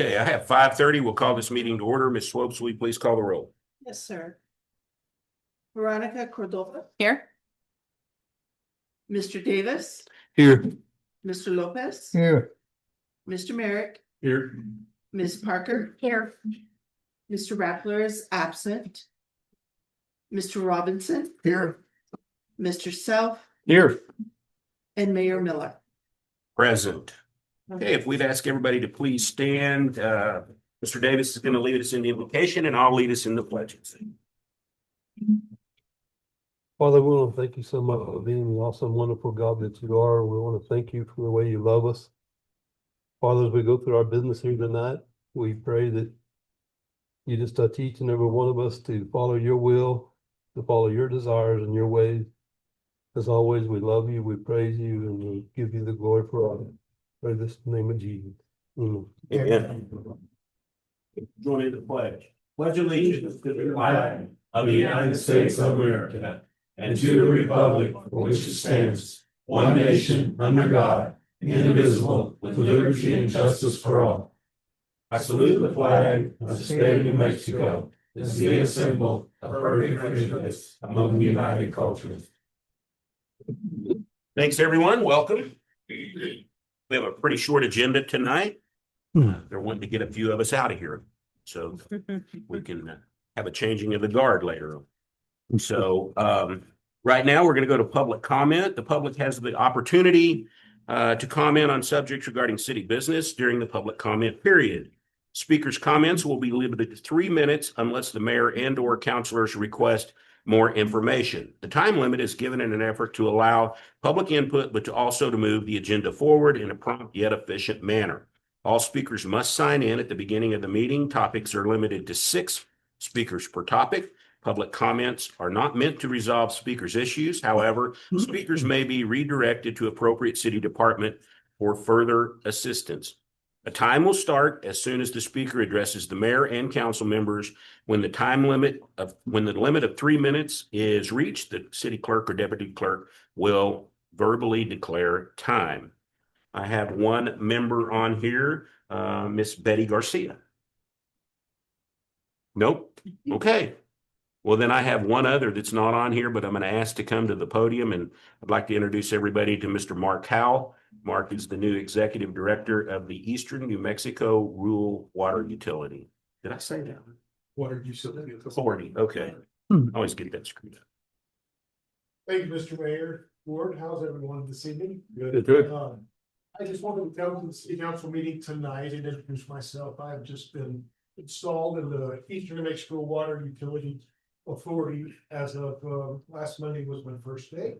Okay, I have 5:30. We'll call this meeting to order. Ms. Swopes, will you please call the roll? Yes, sir. Veronica Cordova, Here. Mr. Davis, Here. Mr. Lopez, Here. Mr. Merrick, Here. Ms. Parker, Here. Mr. Rappler is absent. Mr. Robinson, Here. Mr. Self, Here. and Mayor Miller. Present. Okay, if we'd ask everybody to please stand, Mr. Davis is going to lead us in the invocation and I'll lead us in the pledge. Father, we want to thank you so much for being the awesome, wonderful God that you are. We want to thank you for the way you love us. Father, as we go through our business here tonight, we pray that you just touch each and every one of us to follow your will, to follow your desires and your ways. As always, we love you, we praise you, and we give you the glory for all. Pray this in the name of Jesus. Amen. Amen. Join in the pledge. Pledge allegiance to the flag of the United States of America and to the republic for which it stands, one nation under God, indivisible, with liberty and justice for all. I salute the flag of the state of New Mexico, this being a symbol of perfect friendship among the united cultures. Thanks, everyone. Welcome. We have a pretty short agenda tonight. They're wanting to get a few of us out of here, so we can have a changing of the guard later on. So right now, we're going to go to public comment. The public has the opportunity to comment on subjects regarding city business during the public comment period. Speakers' comments will be limited to 3 minutes unless the mayor and/or councilors request more information. The time limit is given in an effort to allow public input, but also to move the agenda forward in a prompt yet efficient manner. All speakers must sign in at the beginning of the meeting. Topics are limited to 6 speakers per topic. Public comments are not meant to resolve speakers' issues. However, speakers may be redirected to appropriate city department for further assistance. A time will start as soon as the speaker addresses the mayor and council members. When the limit of 3 minutes is reached, the city clerk or deputy clerk will verbally declare time. I have one member on here, Miss Betty Garcia. Nope. Okay. Well, then I have one other that's not on here, but I'm going to ask to come to the podium, and I'd like to introduce everybody to Mr. Mark Howell. Mark is the new executive director of the Eastern New Mexico Rural Water Utility. Did I say that? Water Utility Authority. Okay. Always get that screwed up. Thank you, Mr. Mayor. Ward, how's everyone this evening? Good. I just wanted to come to the city council meeting tonight and introduce myself. I've just been installed in the Eastern New Mexico Water Utility Authority as of last Monday was my first day.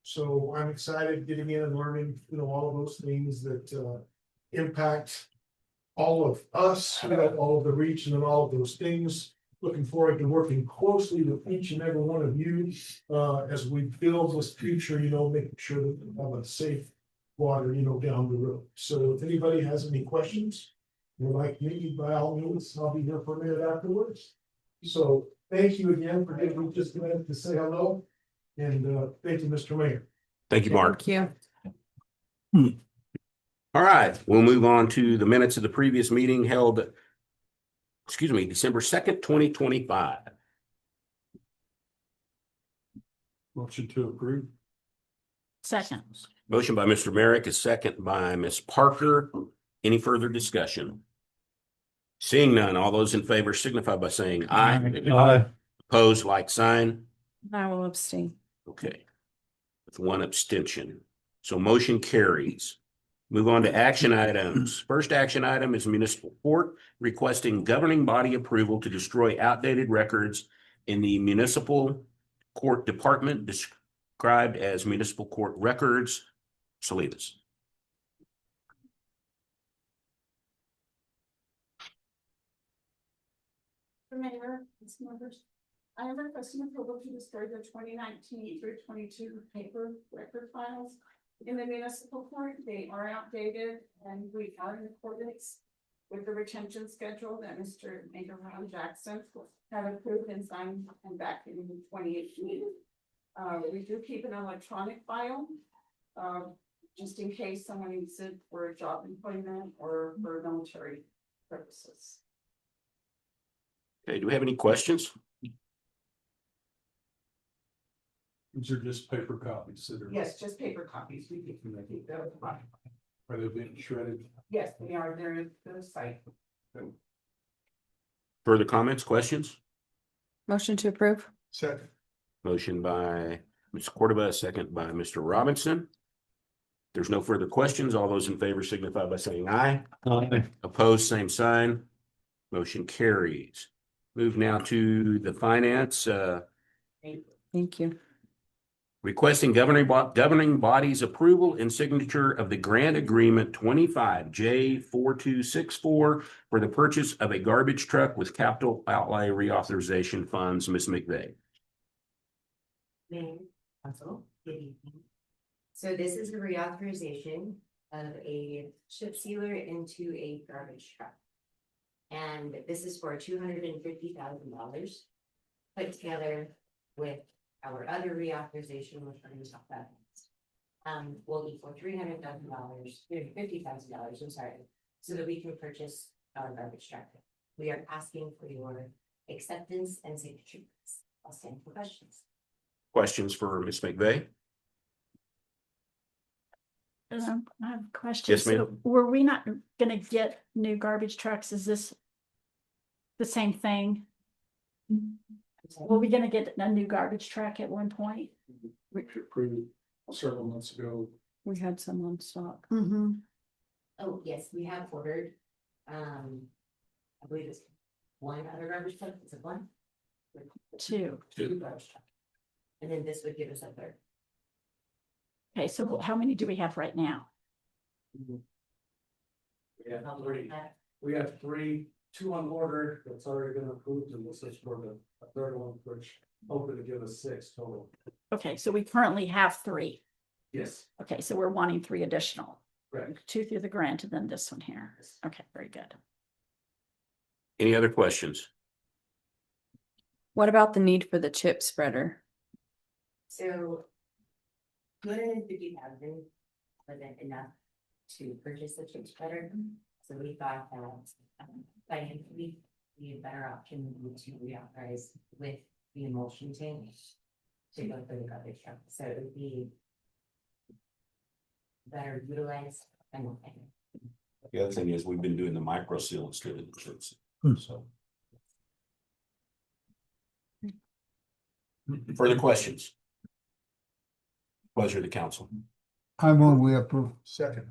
So I'm excited getting in and learning, all of those things that impact all of us, all of the region and all of those things. Looking forward to working closely with each and every one of you as we build this future, making sure that we have a safe water, down the road. So if anybody has any questions, you're like me, by all means, I'll be here for a minute afterwards. So thank you again for giving me just a minute to say hello. And thank you, Mr. Mayor. Thank you, Mark. Thank you. All right, we'll move on to the minutes of the previous meeting held, December 2nd, 2025. Motion to approve. Second. Motion by Mr. Merrick, a second by Ms. Parker. Any further discussion? Seeing none, all those in favor signify by saying aye. Aye. Opposed, like sign. I will abstain. Okay. With one abstention. So motion carries. Move on to action items. First action item is municipal court requesting governing body approval to destroy outdated records in the municipal court department described as municipal court records. Salinas. Mayor, its members, I am requesting approval to destroy the 2019 through 22 paper record files in the municipal court. They are outdated and we are in accordance with the retention schedule that Mr. Major Ron Jackson had approved and signed and back in 2018. We do keep an electronic file. just in case someone needs it for job employment or for military purposes. Okay, do we have any questions? These are just paper copies that are. Yes, just paper copies. We can keep those. Are they being shredded? Yes, they are. They're at the site. Further comments, questions? Motion to approve. Second. Motion by Ms. Cordova, second by Mr. Robinson. There's no further questions. All those in favor signify by saying aye. Aye. Opposed, same sign. Motion carries. Move now to the finance, Thank you. requesting governing body's approval and signature of the grant agreement 25J4264 for the purchase of a garbage truck with capital outlay reauthorization funds. Ms. McVeigh. Mayor, Council, good evening. So this is the reauthorization of a chip sealer into a garbage truck. And this is for $250,000 put together with our other reauthorization, which we're going to talk about next. Will equal $300,000, $350,000, I'm sorry, so that we can purchase our garbage truck. We are asking for your acceptance and signature. I'll stand for questions. Questions for Ms. McVeigh? I have a question. Yes, ma'am. So were we not gonna get new garbage trucks? Is this the same thing? Were we gonna get a new garbage truck at one point? Which approved several months ago. We had some on stock. Mm-hmm. Oh, yes, we have ordered, I believe it's one other garbage truck, is it one? Two. Two garbage truck. And then this would give us a third. Okay, so how many do we have right now? We have three, two on order that's already been approved, and this is for the third one, which hoping to give us 6 total. Okay, so we currently have three. Yes. Okay, so we're wanting 3 additional. Correct. 2 through the grant and then this one here. Okay, very good. Any other questions? What about the need for the chip spreader? So. $250,000 wasn't enough to purchase the chip spreader, so we thought that, financially, the better option would be to reauthorize with the emulsion tank to go for the garbage truck, so it would be better utilized and. The other thing is we've been doing the micro seal instead of the chips. So. Further questions? Pleasure of the council. I move we approve. Second.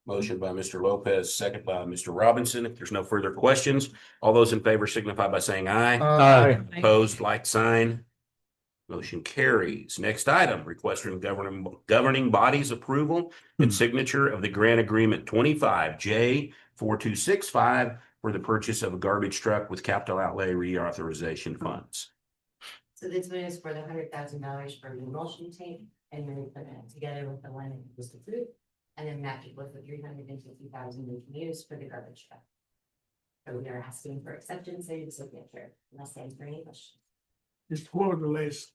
Motion by Mr. Lopez, second by Mr. Robinson. If there's no further questions, all those in favor signify by saying aye. Aye. Opposed, like sign. Motion carries. Next item, requesting governing body's approval and signature of the grant agreement 25J4265 for the purchase of a garbage truck with capital outlay reauthorization funds. So this one is for the $100,000 for the emulsion tank, and then we put it together with the one that was approved. And then match it with the $350,000 we can use for the garbage truck. So we are asking for acceptance and signature, unless there's any questions. Just one of the last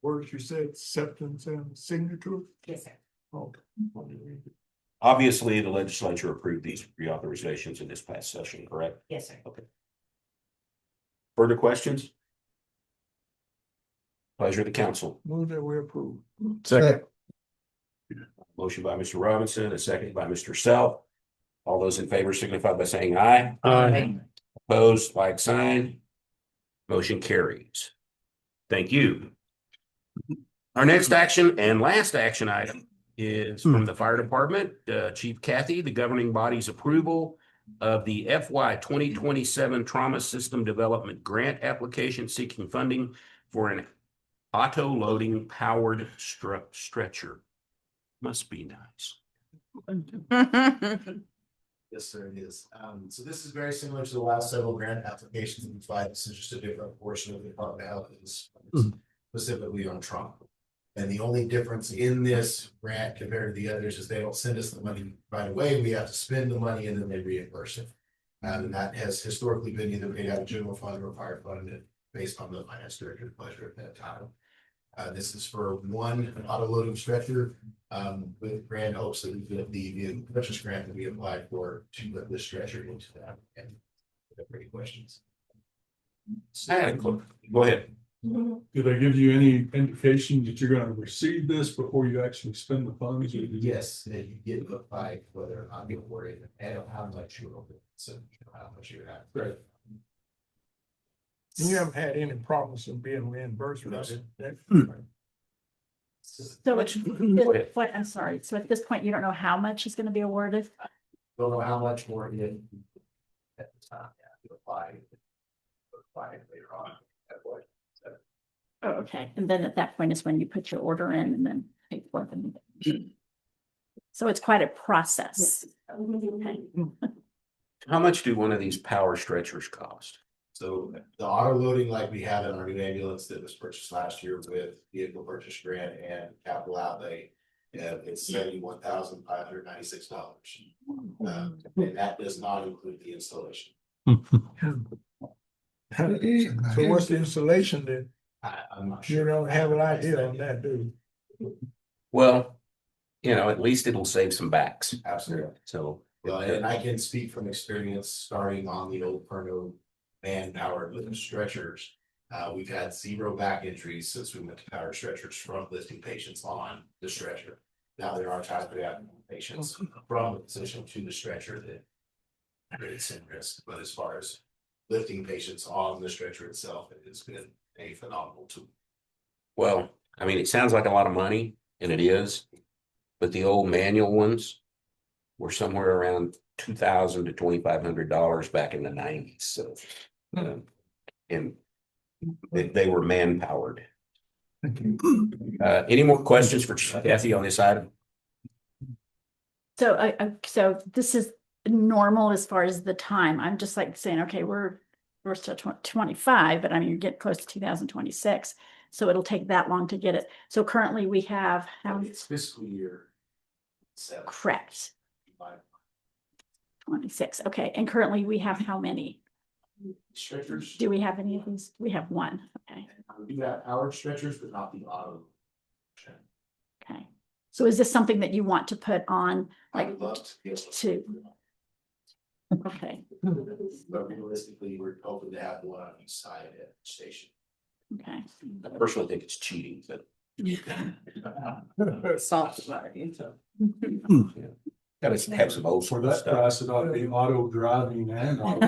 words you said, acceptance and signature. Yes, sir. Okay. Obviously, the legislature approved these reauthorizations in this past session, correct? Yes, sir. Further questions? Pleasure of the council. Move that we approve. Second. Motion by Mr. Robinson, a second by Mr. Self. All those in favor signify by saying aye. Aye. Opposed, like sign. Motion carries. Thank you. Our next action and last action item is from the fire department, Chief Kathy, the governing body's approval of the FY 2027 Trauma System Development Grant application seeking funding for an auto-loading powered stretcher. Must be nice. Yes, sir, it is. So this is very similar to the last several grant applications that we filed. This is just a different portion of the Department of Health, specifically on trauma. And the only difference in this grant compared to the others is they don't send us the money right away. We have to spend the money and then they reimburse it. And that has historically been either paid out of general fund or fire funded based on the finance director's pleasure at that time. This is for one auto loading stretcher, with grand hopes that we get the purchase grant that we applied for to put this stretcher into that. And if there are any questions. I had a clue. Go ahead. Do they give you any indication that you're gonna receive this before you actually spend the funds? Yes, and you get notified whether or not you're worried and how much you're over. So you know how much you have. Right. You haven't had any problems in being reimbursed for that? So it's, Go ahead. what, I'm sorry, so at this point, you don't know how much is gonna be awarded? Don't know how much more it is. At the time, yeah, to apply. Apply it later on. That way. Oh, okay, and then at that point is when you put your order in and then pay for them. So it's quite a process. Okay. How much do one of these power stretchers cost? So the auto loading like we have in our new ambulance that was purchased last year with vehicle purchase grant and capital outlay. It's $71,596. And that does not include the installation. So what's the installation then? I'm not You sure. don't have an idea on that, do you? Well, you know, at least it'll save some backs. Absolutely. So. Well, and I can speak from experience starting on the old Perno man-powered lift stretchers. We've had 0 back injuries since we went to power stretchers from lifting patients on the stretcher. Now there are times we have patients from the position to the stretcher that it's in risk, but as far as lifting patients on the stretcher itself, it has been a phenomenal tool. Well, I mean, it sounds like a lot of money, and it is, but the old manual ones were somewhere around $2,000 to $2,500 back in the 90s. So, and they were man powered. Any more questions for Kathy on this item? So so this is normal as far as the time. I'm just like saying, okay, we're still 25, but I mean, you're getting close to 2026. So it'll take that long to get it. So currently we have how It's fiscal year 7. correct 26. Okay. And currently we have how many? Stretchers. Do we have any of these? We have one. Okay. We do have powered stretchers, but not the auto. Okay. So is this something that you want to put on I like would love to be able to? Okay. But realistically, we're hoping to have one on each side at the station. Okay. I personally think it's cheating, but Soft. gotta have some old For school that stuff. price, it ought to be auto driving and auto.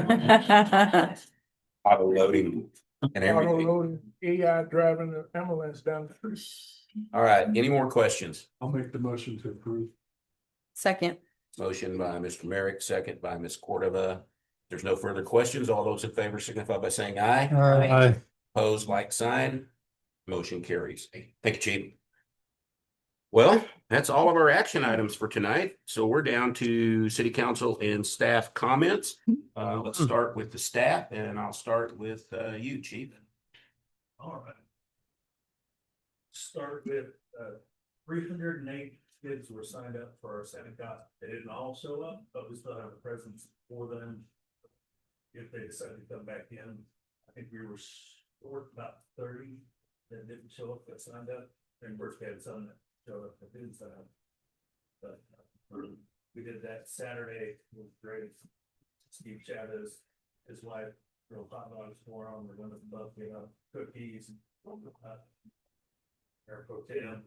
Auto loading and everything. AI driving the ambulance down the street. All right, any more questions? I'll make the motion to approve. Second. Motion by Mr. Merrick, second by Ms. Cordova. There's no further questions. All those in favor signify by saying aye. Aye. Opposed, like sign. Motion carries. Thank you, Chief. Well, that's all of our action items for tonight. So we're down to city council and staff comments. Let's start with the staff, and I'll start with you, Chief. All right. Start with, 308 kids were signed up for our Santa Claus. They didn't all show up, but we still have a presence for them. If they decide to come back in, I think we were short about 30 that didn't show up that signed up. And first we had some that showed up that didn't sign up. But we did that Saturday. It was great. Steve Chavez, his wife, grilled hot dogs for them. We're gonna above get up cookies. Air Pro-Tem.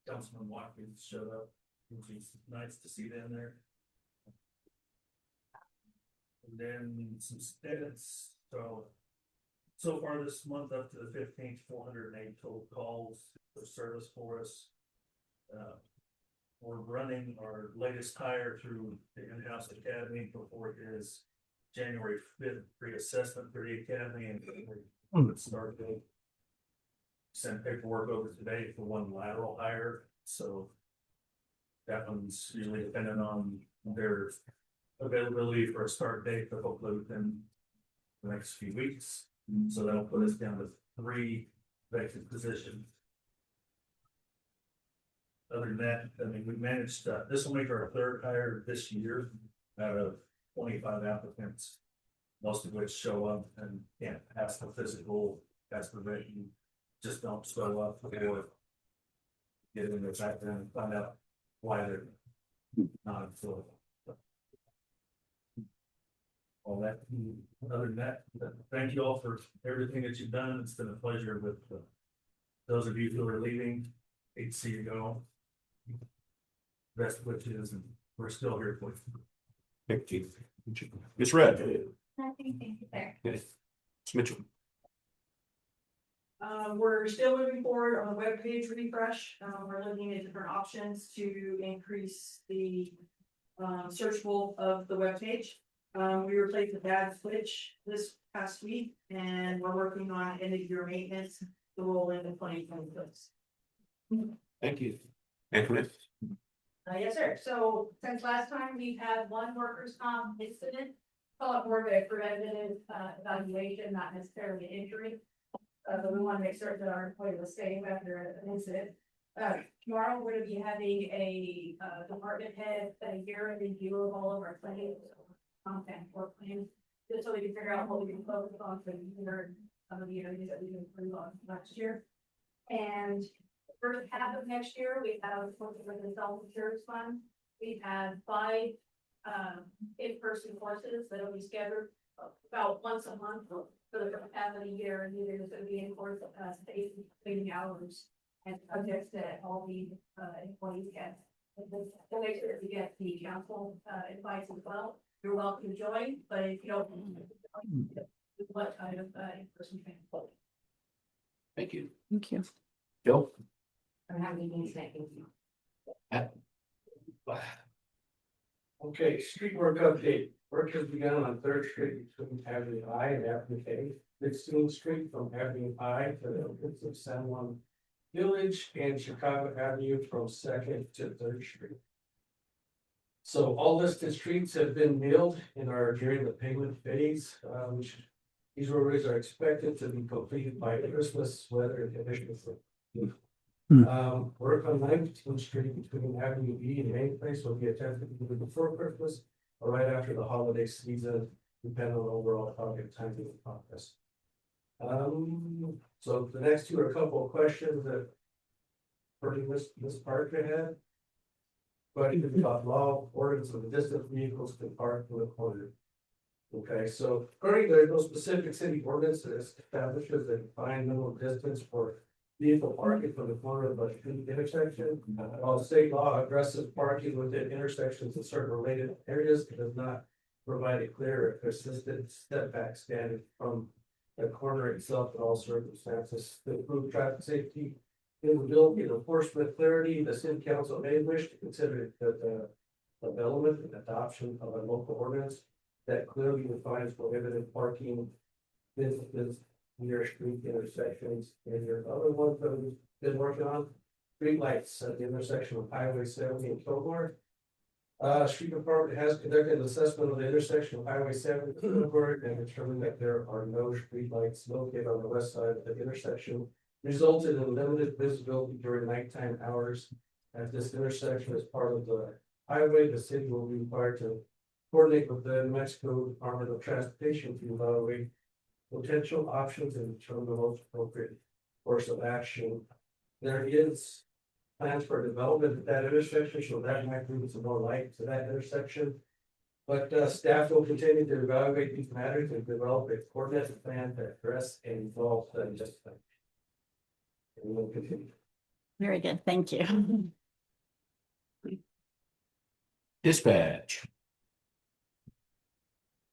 Councilman Watkins showed up, which is nice to see them there. And then some stats, so far this month up to the 15th, 408 total calls for service for us. We're running our latest hire through the in-house academy before his January 5th pre-assessment for the academy, and we start to send paperwork over today for one lateral hire, so that one's usually dependent on their availability for a start date, but hopefully within the next few weeks. So that'll put us down to 3 vacant positions. Other than that, I mean, we managed, this will make our 3rd hire this year out of 25 applicants. most of which show up and can't pass the physical, that's the written, just don't show up or get in their background and find out why they're not employed. All that, other than that, thank you all for everything that you've done. It's been a pleasure with those of you who are leaving. Hate to see you go. Best wishes, and we're still here for you. Thank you. Ms. Red. Nothing, thank you there. Ms. Mitchell. We're still moving forward on the webpage refresh. We're looking at different options to increase the searchable of the webpage. We replaced the bad switch this past week, and we're working on end of year maintenance to roll into 2026. Thank you. Antoinette. Yes, sir. So since last time, we've had one workers' comp incident, call it more of a preventative evaluation, not necessarily an injury. But we want to make certain that our employee was safe after an incident. Tomorrow, we're going to be having a department head year review of all of our claims, content for claims, just so we can figure out what we can focus on for the year, some of the areas that we can improve on next year. And the first half of next year, we have working with the self-insurance fund. We've had 5 in-person courses that will be scheduled about once a month for the first half of the year, and either is going to be in course space and cleaning hours and subjects that all the employees get. We'll make sure that we get the council advice as well. You're welcome to join, but if you don't, what kind of in-person training? Thank you. Thank you. Bill. I'm having meetings tonight, thank you. Okay, street work update. Work has begun on Third Street between Avenue I and Avenue K. 16th Street from Avenue I to the entrance of San Juan Village, and Chicago Avenue from Second to Third Street. So all listed streets have been milled and are during the pavement phase, which these roadways are expected to be completed by Christmas weather conditions. Work on 19th Street between Avenue E and Main Place will be attempted either before Christmas or right after the holiday season, depending on overall project timing and progress. So the next two are a couple of questions that Ms. Parker had. Questions about law, ordinance of the distance vehicles can park in the corner. Okay, so according to those specific city ordinances establishes a defined minimum distance for vehicle parking from the corner of a intersection. While state law addresses parking within intersections in certain related areas, it does not provide a clear or consistent step back standard from the corner itself in all circumstances. To improve traffic safety, visibility, and enforcement clarity, the city council may wish to consider the development and adoption of a local ordinance that clearly defines prohibited parking businesses near street intersections. And your other ones that we've been working on, street lights at the intersection of Highway 70 and Kilgore. Street department has conducted an assessment of the intersection of Highway 70 and Kilgore and determined that there are no street lights located on the west side of the intersection, resulted in limited visibility during nighttime hours. At this intersection as part of the highway, the city will be required to coordinate with the New Mexico Department of Transportation to evaluate potential options and determine the most appropriate course of action. There is plans for development at that intersection, so that might bring some more light to that intersection. But staff will continue to evaluate these matters and develop a coordinated plan to address and resolve the adjustment. And we'll continue. Very good. Thank you. Dispatch.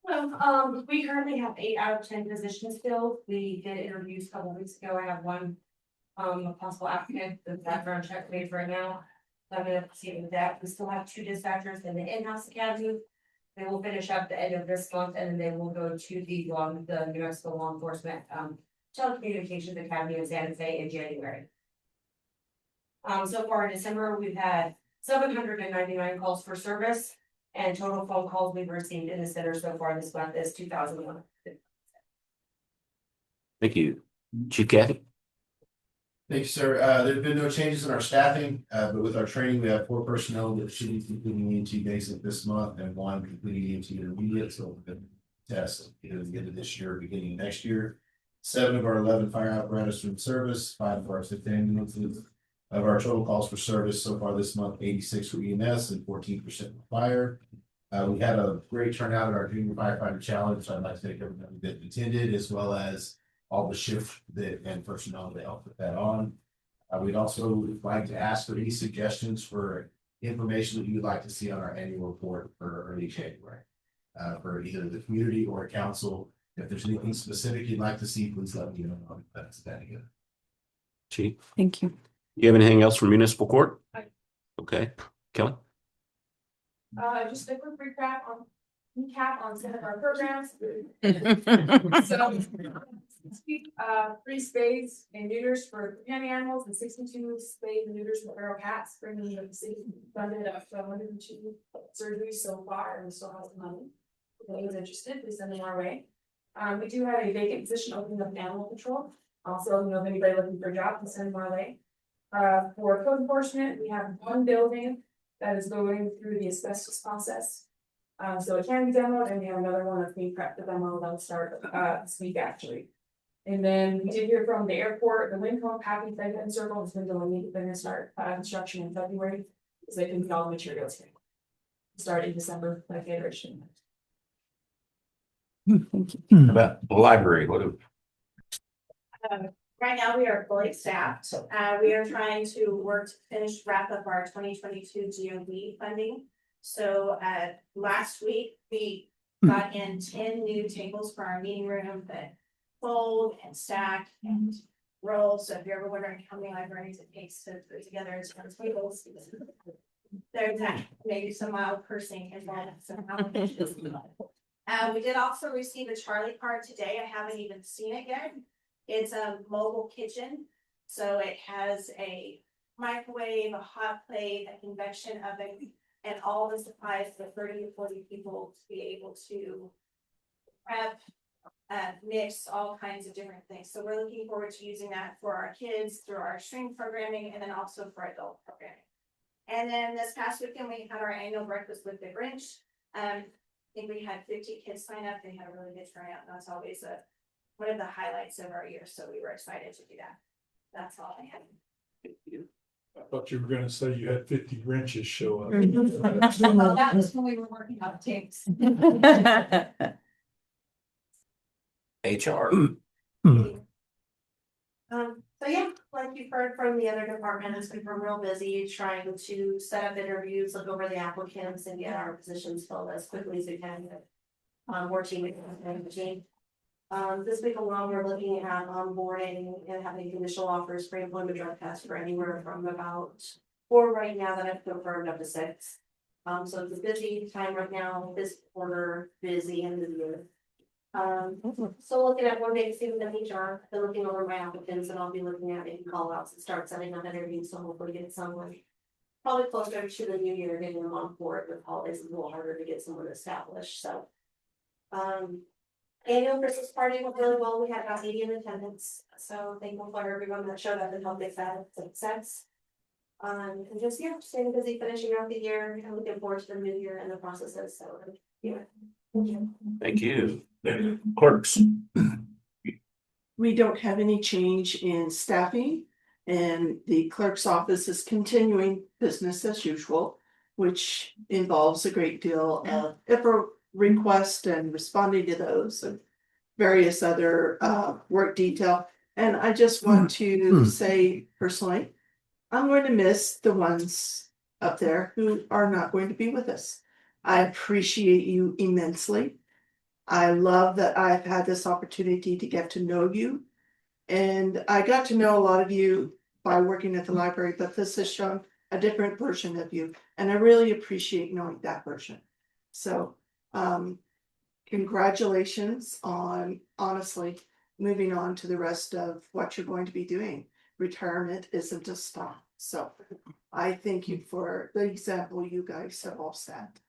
Well, we currently have 8 out of 10 positions filled. We did interviews a couple weeks ago. I have one a possible applicant, the background check phase right now. So I'm gonna proceed with that. We still have 2 dispatchers in the in-house academy. They will finish up the end of this month, and then they will go to the New Mexico Law Enforcement Telecommunications Academy in Santa Fe in January. So far in December, we've had 799 calls for service, and total phone calls we've received in the center so far this month is 2,001. Thank you. Chief Kathy. Thank you, sir. There've been no changes in our staffing, but with our training, we have 4 personnel that should be completing EMT basic this month and 1 completing EMT intermediate, so we've been test either the end of this year or beginning of next year. 7 of our 11 fire apparatus are in service, 5 of our 6 ambulances. Of our total calls for service so far this month, 86 for EMS and 14% for fire. We had a great turnout at our junior firefighter challenge. So I'd like to thank everybody that attended, as well as all the shift that and personnel that helped put that on. We'd also like to ask for any suggestions for information that you'd like to see on our annual report for early January. For either the community or council. If there's anything specific you'd like to see, please let me know. That's that again. Chief, Thank you. you have anything else from municipal court? Aye. Okay, Kelly? Just a quick recap on some of our programs. So, this week, 3 spades and neuters for companion animals and 62 spades and neuters for feral cats, bringing the city funded up to 102 surgeries so far, and we still have some money. If anyone's interested, please send them our way. We do have a vacant position opening up in animal control. Also, if anybody looking for a job, please send them our way. For code enforcement, we have 1 building that is going through the asbestos process. So it can be demoed, and we have another one that's being prepped for demo that'll start this week actually. And then we did hear from the airport, the Wincombe Happy Segment Circle has been delayed, they're gonna start construction in February, because they can get all the materials here. Start in December, like they originally. Thank you. About the library, what do? Right now, we are fully staffed. We are trying to work to wrap up our 2022 GOB funding. So, last week, we got in 10 new tables for our meeting room that fold and stack and roll. So if you're ever wondering how many libraries it takes to put together 10 tables, there's maybe some mild cursing involved somehow. We did also receive a Charlie card today. I haven't even seen it yet. It's a mobile kitchen. So it has a microwave, a hot plate, a convection oven, and all the supplies for 30 to 40 people to be able to prep, mix all kinds of different things. So we're looking forward to using that for our kids through our stream programming and then also for adult programming. And then this past weekend, we had our annual breakfast with the Grinch. I think we had 50 kids sign up. They had a really good turnout. That's always one of the highlights of our year. So we were excited to do that. That's all I had. I thought you were gonna say you had 50 Grinches show up. Well, that was when we were working on tapes. HR. So yeah, like you've heard from the other departments, we've been real busy trying to set up interviews, look over the applicants and get our positions filled as quickly as we can. More team and team. This week alone, we're looking at onboarding and having initial offers for employment drug tests for anywhere from about 4 right now that I've confirmed up to 6. So it's a busy time right now, this quarter, busy end of the year. So looking at one vacancy within HR, been looking over my applicants and I'll be looking at any call outs and start setting up interviews, so hopefully get someone. Probably closer to the new year, getting them on board with holidays, a little harder to get someone established, so. Annual Christmas party went really well, we had about 80 in attendance, so thankful for everyone that showed up and helped make that a success. And just, yeah, staying busy, finishing out the year, and looking forward to the new year and the processes, so, yeah. Thank you. Clerks. We don't have any change in staffing. And the clerk's office is continuing business as usual, which involves a great deal of HIPAA requests and responding to those and various other work detail. And I just want to say personally, I'm going to miss the ones up there who are not going to be with us. I appreciate you immensely. I love that I've had this opportunity to get to know you. And I got to know a lot of you by working at the library, but this has shown a different version of you. And I really appreciate knowing that version. So congratulations on honestly moving on to the rest of what you're going to be doing. Retirement isn't a stop. So I thank you for the example you guys have all set.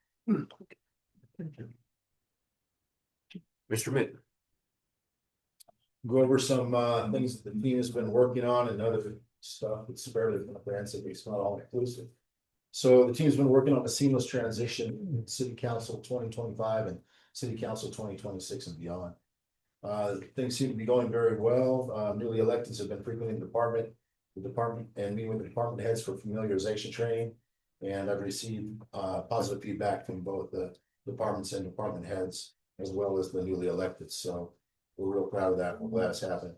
Mr. Mitt. Go over some things that the team has been working on and other stuff. It's fairly comprehensive, it's not all inclusive. So the team's been working on a seamless transition in City Council 2025 and city council 2026 and beyond. Things seem to be going very well. Newly electeds have been frequently in the department and meeting with the department heads for familiarization training. And I've received positive feedback from both the departments and department heads, as well as the newly elected. So we're real proud of that. We're glad it's happened.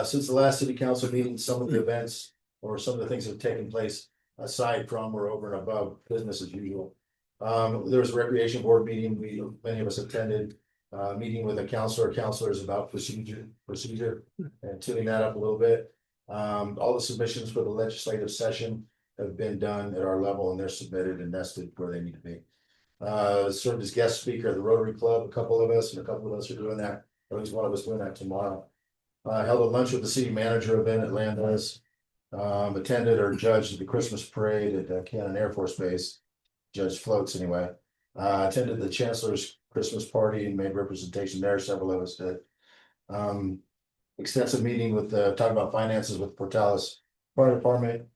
Since the last city council meeting, some of the events or some of the things that have taken place aside from or over and above business as usual. There was a recreation board meeting, many of us attended, meeting with a counselors about procedure and tuning that up a little bit. All the submissions for the legislative session have been done at our level and they're submitted and nested where they need to be. Served as guest speaker at the Rotary Club, a couple of us are doing that, at least one of us doing that tomorrow. Held a lunch with the city manager event at Landis. Attended or judged the Christmas parade at Cannon Air Force Base. Judged floats anyway. Attended the Chancellor's Christmas party and made representation there. Several of us did. Extensive meeting with talking about finances with Portales Fire Department.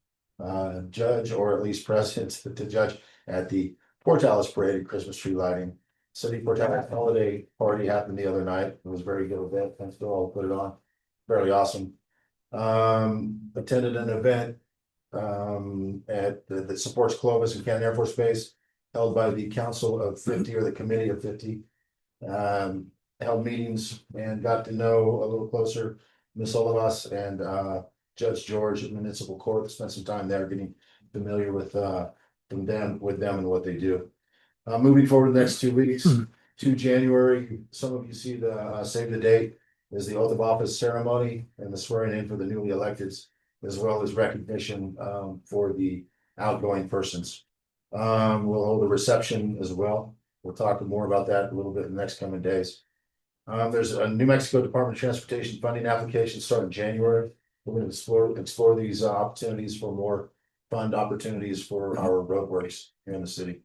Judge or at least present to judge at the Portales parade and Christmas tree lighting. City Portales holiday party happened the other night. It was a very good event. Thanks to all who put it on. Fairly awesome. Attended an event that supports Clovis and Cannon Air Force Base, held by the Council of 50 or the Committee of 50. Held meetings and got to know a little closer Ms. Olivas and Judge George at Municipal Court. Spent some time there getting familiar with them and what they do. Moving forward the next 2 weeks to January, some of you see the save the date is the oath of office ceremony and the swearing in for the newly electeds, as well as recognition for the outgoing persons. We'll hold a reception as well. We'll talk more about that a little bit in the next coming days. There's a New Mexico Department of Transportation funding application starting January. We're going to explore these opportunities for more fund opportunities for our roadworks here in the city.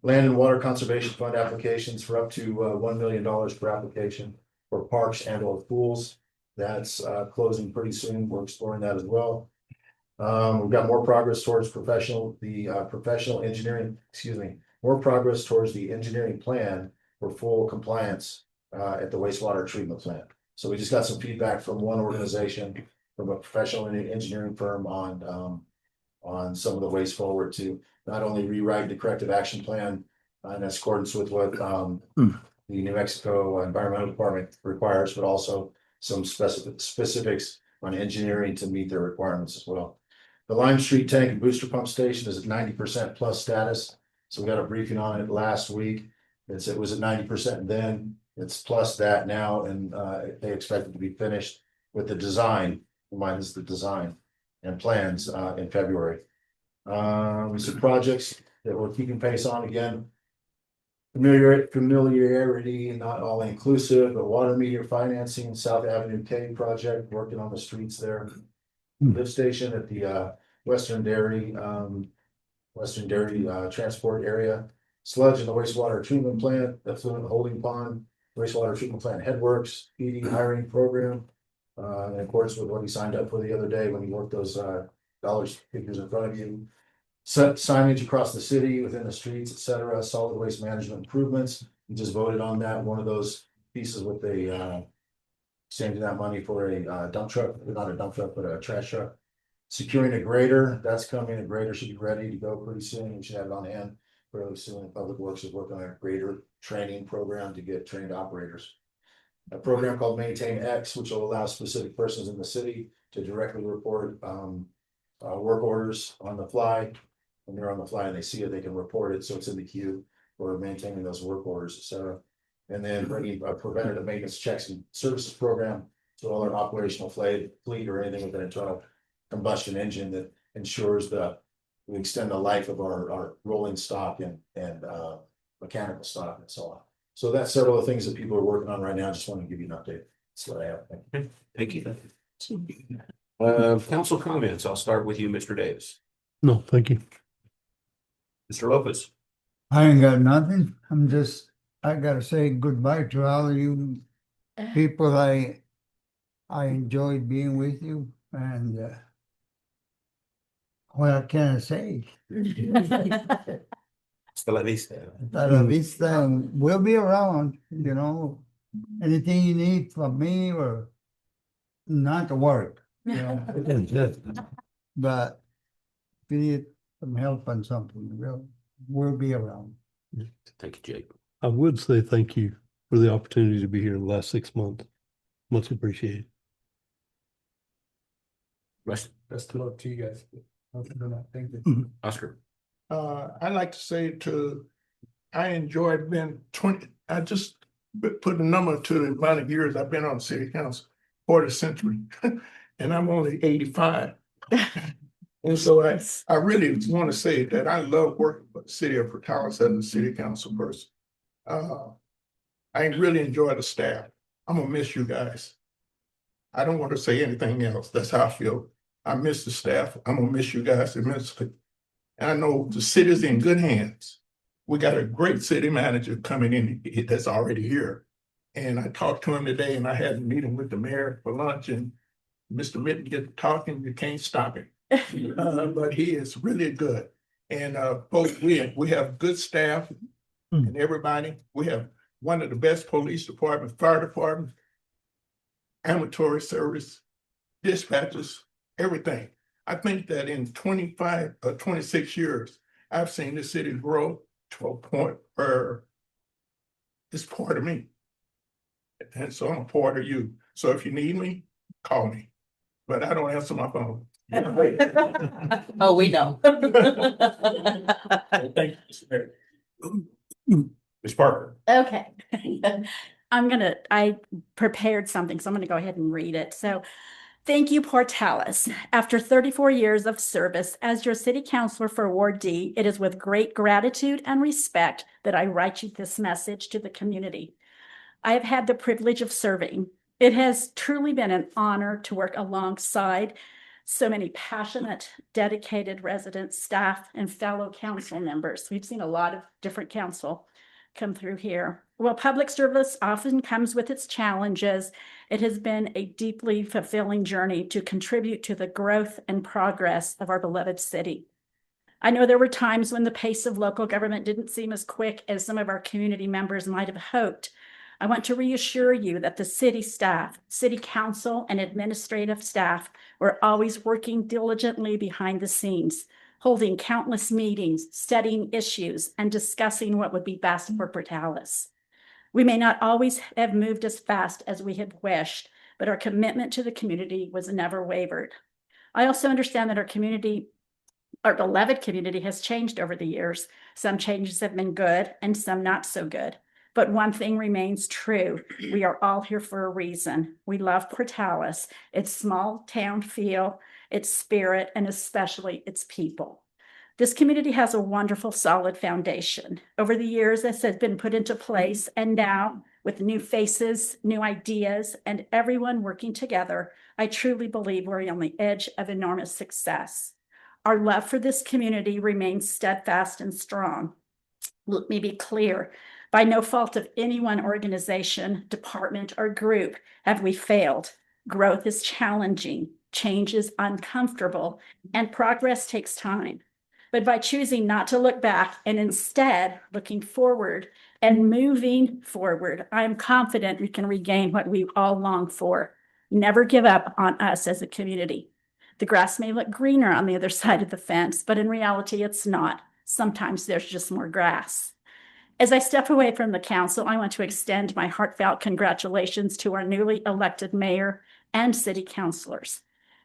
Land and Water Conservation Fund applications for up to $1 million per application for parks and or pools. That's closing pretty soon. We're exploring that as well. We've got more progress towards professional engineering, more progress towards the engineering plan for full compliance at the wastewater treatment plant. So we just got some feedback from one organization, from a professional engineering firm on some of the ways forward to not only rewrite the corrective action plan in accordance with what the New Mexico Environmental Department requires, but also some specifics on engineering to meet their requirements as well. The Lime Street tank and booster pump station is at 90% plus status. So we got a briefing on it last week. It was at 90% then. It's plus that now, and they expect it to be finished with the design. Minus the design and plans in February. Some projects that we're keeping pace on again. Familiarity, not all inclusive, but water meter financing, South Avenue K project, working on the streets there. Lift station at the Western Dairy transport area. Sludge in the wastewater treatment plant, effluent holding pond, wastewater treatment plant headworks, PD hiring program. In accordance with what he signed up for the other day when he worked those dollars figures in front of you. Set signage across the city, within the streets, etc. Solid waste management improvements. We just voted on that. One of those pieces with the saving that money for a dump truck, not a dump truck, but a trash truck. Securing a grader, that's coming. A grader should be ready to go pretty soon. We should have it on hand fairly soon. Public Works is working on a grader training program to get trained operators. A program called Maintain X, which will allow specific persons in the city to directly report work orders on the fly. When they're on the fly and they see it, they can report it. So it's in the queue for maintaining those work orders, etc. And then bringing a preventative maintenance checks and services program to all our operational fleet or anything with an internal combustion engine that ensures that we extend the life of our rolling stock and mechanical stock and so on. So that's several of the things that people are working on right now. I just want to give you an update. That's what I have. Thank you. Council comments. I'll start with you, Mr. Davis. No, thank you. Mr. Lopez. I ain't got nothing. I gotta say goodbye to all of you people. I enjoyed being with you, and what can I say? It's the Hasta la vista. Hasta la vista, and we'll be around, you know. Anything you need from me or not to work, you know. But if you need some help on something, we'll be around. Thank you, Jake. I would say thank you for the opportunity to be here the last 6 months. Much appreciated. Russ, Best of luck to you guys. Thank you. Oscar. I'd like to say I enjoyed being 20, I just put a number to the amount of years I've been on the city council, quarter century, and I'm only 85. And so I really want to say that I love working for the city of Portales as a city council person. I really enjoy the staff. I'm gonna miss you guys. I don't want to say anything else. That's how I feel. I miss the staff. I'm gonna miss you guys immensely. And I know the city's in good hands. We got a great city manager coming in that's already here. And I talked to him today and I had a meeting with the mayor for lunch, and Mr. Mitten get talking, you can't stop him. But he is really good. And folks, we have good staff and everybody. We have one of the best police departments, fire department, ambulatory service, dispatchers, everything. I think that in 25 or 26 years, I've seen the city grow to a point where it's part of me. And so I'm a part of you. So if you need me, call me. But I don't answer my phone. Oh, we know. Thank you. Ms. Parker. Okay. I prepared something, so I'm gonna go ahead and read it. So, thank you, Portales. After 34 years of service as your city councilor for Ward D, it is with great gratitude and respect that I write you this message to the community. I have had the privilege of serving. It has truly been an honor to work alongside so many passionate, dedicated residents, staff, and fellow council members. We've seen a lot of different council come through here. While public service often comes with its challenges, it has been a deeply fulfilling journey to contribute to the growth and progress of our beloved city. I know there were times when the pace of local government didn't seem as quick as some of our community members might have hoped. I want to reassure you that the city staff, city council, and administrative staff were always working diligently behind the scenes, holding countless meetings, studying issues, and discussing what would be best for Portales. We may not always have moved as fast as we had wished, but our commitment to the community was never wavered. I also understand that our beloved community has changed over the years. Some changes have been good and some not so good. But one thing remains true. We are all here for a reason. We love Portales, its small town feel, its spirit, and especially its people. This community has a wonderful, solid foundation. Over the years, this has been put into place, and now with new faces, new ideas, and everyone working together, I truly believe we're on the edge of enormous success. Our love for this community remains steadfast and strong. Let me be clear. By no fault of any one organization, department, or group have we failed. Growth is challenging, change is uncomfortable, and progress takes time. But by choosing not to look back and instead looking forward and moving forward, I am confident we can regain what we all long for. Never give up on us as a community. The grass may look greener on the other side of the fence, but in reality, it's not. Sometimes there's just more grass. As I step away from the council, I want to extend my heartfelt congratulations to our newly elected mayor and city councilors.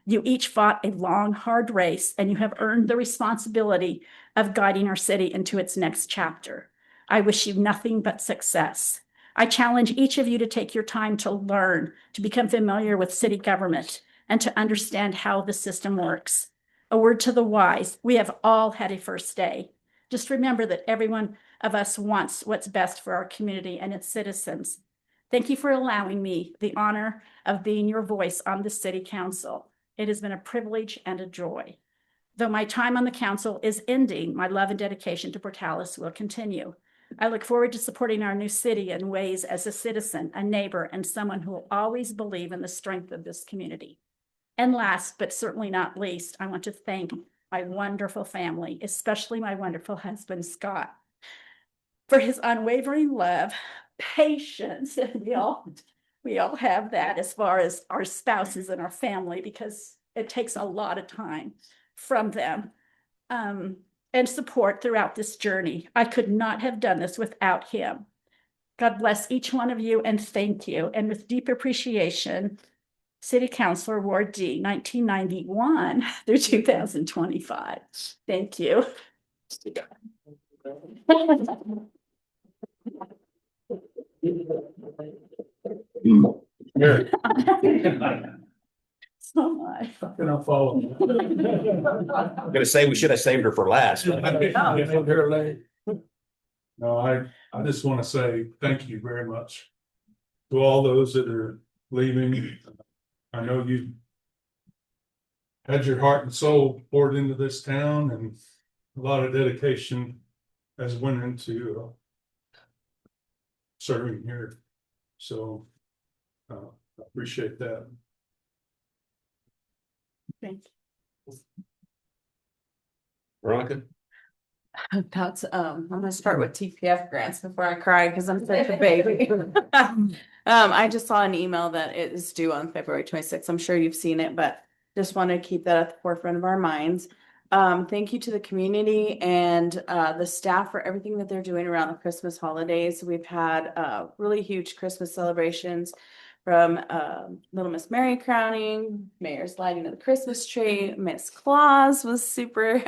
You each fought a long, hard race, and you have earned the responsibility of guiding our city into its next chapter. I wish you nothing but success. I challenge each of you to take your time to learn, to become familiar with city government, and to understand how the system works. A word to the wise, we have all had a first day. Just remember that everyone of us wants what's best for our community and its citizens. Thank you for allowing me the honor of being your voice on the city council. It has been a privilege and a joy. Though my time on the council is ending, my love and dedication to Portales will continue. I look forward to supporting our new city in ways as a citizen, a neighbor, and someone who will always believe in the strength of this community. And last, but certainly not least, I want to thank my wonderful family, especially my wonderful husband, Scott. for his unwavering love, patience, and we all have that as far as our spouses and our family, because it takes a lot of time from them. And support throughout this journey. I could not have done this without him. God bless each one of you and thank you. And with deep appreciation, City Councilor Ward D, 1991 through 2025. Thank you. So much. Gonna follow. I'm gonna say we should have saved her for last. No, I just want to say thank you very much to all those that are leaving. I know you had your heart and soul poured into this town, and a lot of dedication has went into serving here. So I appreciate that. Thank you. Veronica? That's, I'm gonna start with TPF grants before I cry because I'm such a baby. I just saw an email that it is due on February 26th. I'm sure you've seen it, but just want to keep that at the forefront of our minds. Thank you to the community and the staff for everything that they're doing around the Christmas holidays. We've had really huge Christmas celebrations from Little Miss Mary crowning, Mayor's lighting of the Christmas tree. Miss Claus was super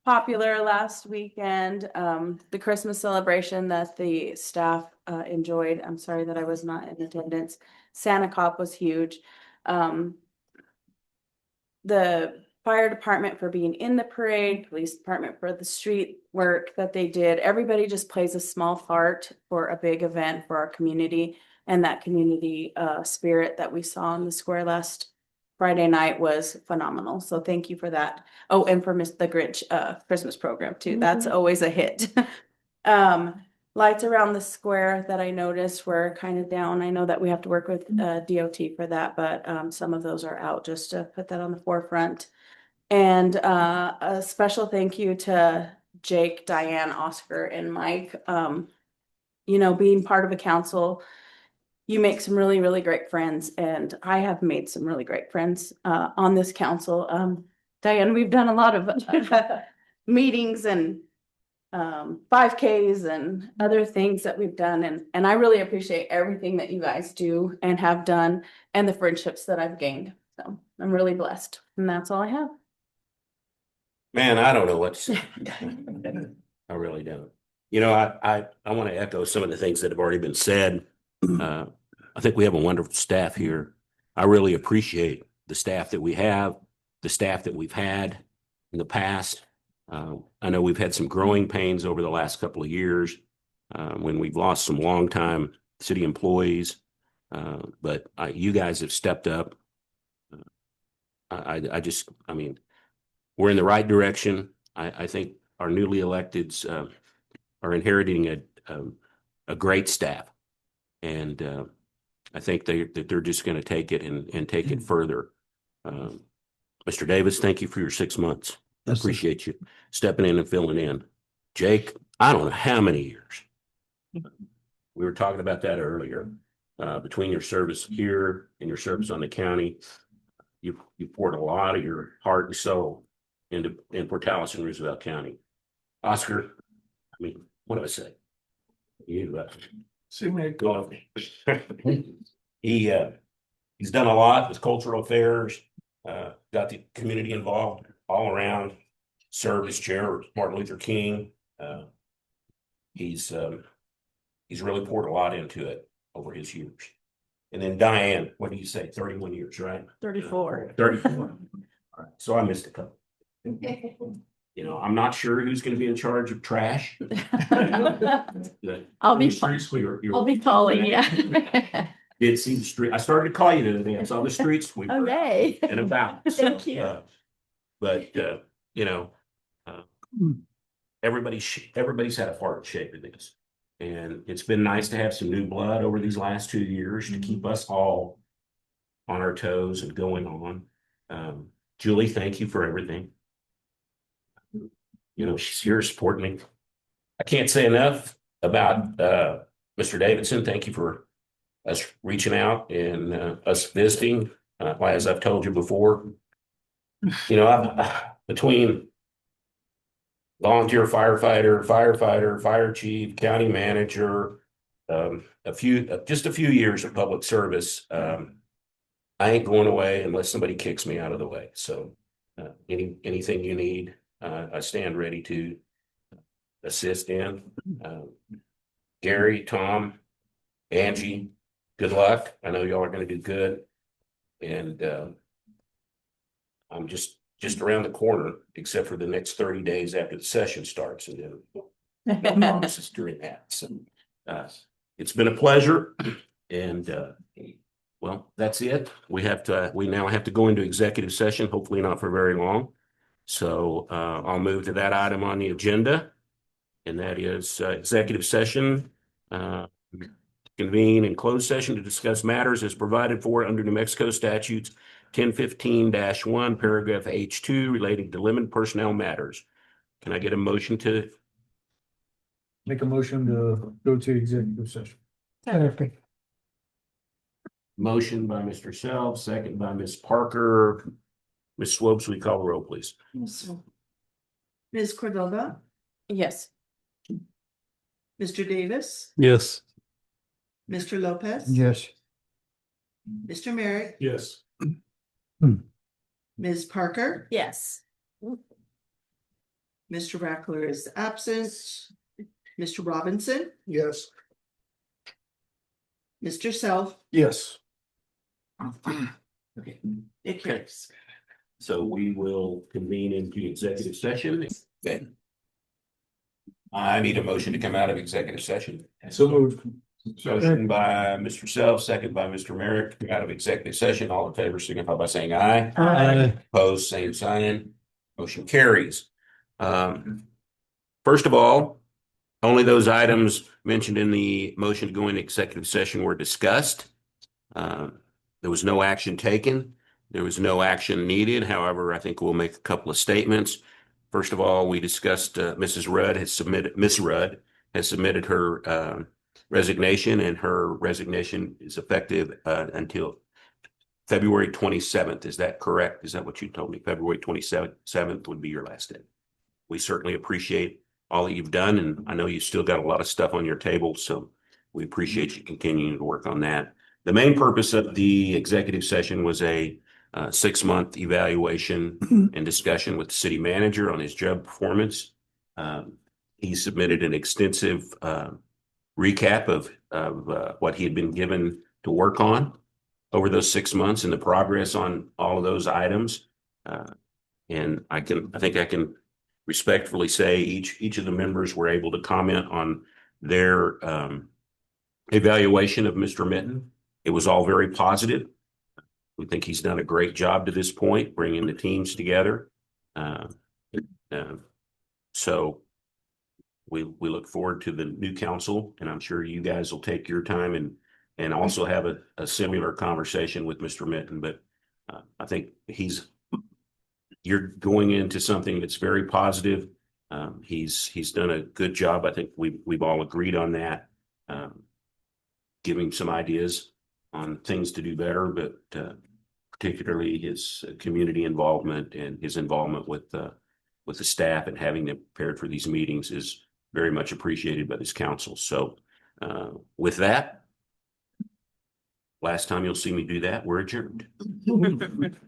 popular last weekend. The Christmas celebration that the staff enjoyed. I'm sorry that I was not in attendance. Santa Cop was huge. The fire department for being in the parade, police department for the street work that they did. Everybody just plays a small part for a big event for our community, and that community spirit that we saw in the square last Friday night was phenomenal. So thank you for that. Oh, and for the Grinch Christmas program too. That's always a hit. Lights around the square that I noticed were kind of down. I know that we have to work with DOT for that, but some of those are out, just to put that on the forefront. And a special thank you to Jake, Diane, Oscar, and Mike. You know, being part of a council, you make some really, really great friends. And I have made some really great friends on this council. Diane, we've done a lot of meetings and 5Ks and other things that we've done. And I really appreciate everything that you guys do and have done and the friendships that I've gained. So I'm really blessed. And that's all I have. Man, I don't know what to say. I really don't. You know, I want to echo some of the things that have already been said. I think we have a wonderful staff here. I really appreciate the staff that we have, the staff that we've had in the past. I know we've had some growing pains over the last couple of years when we've lost some longtime city employees, but you guys have stepped up. I mean, we're in the right direction. I think our newly electeds are inheriting a great staff, and I think that they're just going to take it and take it further. Mr. Davis, thank you for your 6 months. I appreciate you stepping in and filling in. Jake, I don't know how many years. We were talking about that earlier. Between your service here and your service on the county, you poured a lot of your heart and soul in Portales and Roosevelt County. Oscar, I mean, what do I say? You See me. go. He's done a lot with cultural affairs, got the community involved all around, served as chair of Martin Luther King. He's really poured a lot into it over his years. And then Diane, what do you say? 31 years, right? 34. 34. All right. So I missed a couple. You know, I'm not sure who's going to be in charge of trash. I'll be I'll be calling, yeah. Did see the street. I started to call you today. I saw the street sweeper. Oh, yay. And about. Thank you. But you know, everybody's had a part in shaping this, and it's been nice to have some new blood over these last 2 years to keep us all on our toes and going on. Julie, thank you for everything. You know, she's here supporting me. I can't say enough about Mr. Davidson. Thank you for us reaching out and us visiting. As I've told you before, you know, between volunteer firefighter, fire chief, county manager, just a few years of public service. I ain't going away unless somebody kicks me out of the way. So anything you need, I stand ready to assist in. Gary, Tom, Angie, good luck. I know y'all are going to do good. And I'm just around the corner, except for the next 30 days after the session starts. And then no promises during that. So it's been a pleasure. And well, that's it. We now have to go into executive session, hopefully not for very long. So I'll move to that item on the agenda. And that is executive session. Convene in closed session to discuss matters as provided for under New Mexico statutes 1015-1, paragraph H2 relating to limited personnel matters. Can I get a motion to? Make a motion to go to executive session. Perfect. Motion by Mr. Self, second by Ms. Parker. Ms. Swopes, we call the roll, please. Ms. Cordova, Yes. Mr. Davis, Yes. Mr. Lopez. Yes. Mr. Merrick, Yes. Ms. Parker, Yes. Mr. Rackler is absent. Mr. Robinson, Yes. Mr. Self. Yes. Okay. It carries. So we will convene into executive session. Okay. I need a motion to come out of executive session. So moved. Motion by Mr. Self, second by Mr. Merrick, to come out of executive session. All in favor, signify by saying aye. Aye. Opposed, same sign. Motion carries. First of all, only those items mentioned in the motion to go into executive session were discussed. There was no action taken. There was no action needed. However, I think we'll make a couple of statements. First of all, we discussed Ms. Rudd has submitted her resignation, and her resignation is effective until February 27th. Is that correct? Is that what you told me? February 27th would be your last day. We certainly appreciate all that you've done, and I know you still got a lot of stuff on your table, so we appreciate you continuing to work on that. The main purpose of the executive session was a 6-month evaluation and discussion with the city manager on his job performance. He submitted an extensive recap of what he had been given to work on over those 6 months and the progress on all of those items. And I think I can respectfully say each of the members were able to comment on their evaluation of Mr. Minton. It was all very positive. We think he's done a great job to this point, bringing the teams together. So we look forward to the new council, and I'm sure you guys will take your time and also have a similar conversation with Mr. Minton. But I think you're going into something that's very positive. He's done a good job. I think we've all agreed on that. Giving some ideas on things to do better, but particularly his community involvement and his involvement with the staff and having them prepared for these meetings is very much appreciated by this council. So with that, last time you'll see me do that, we're adjourned.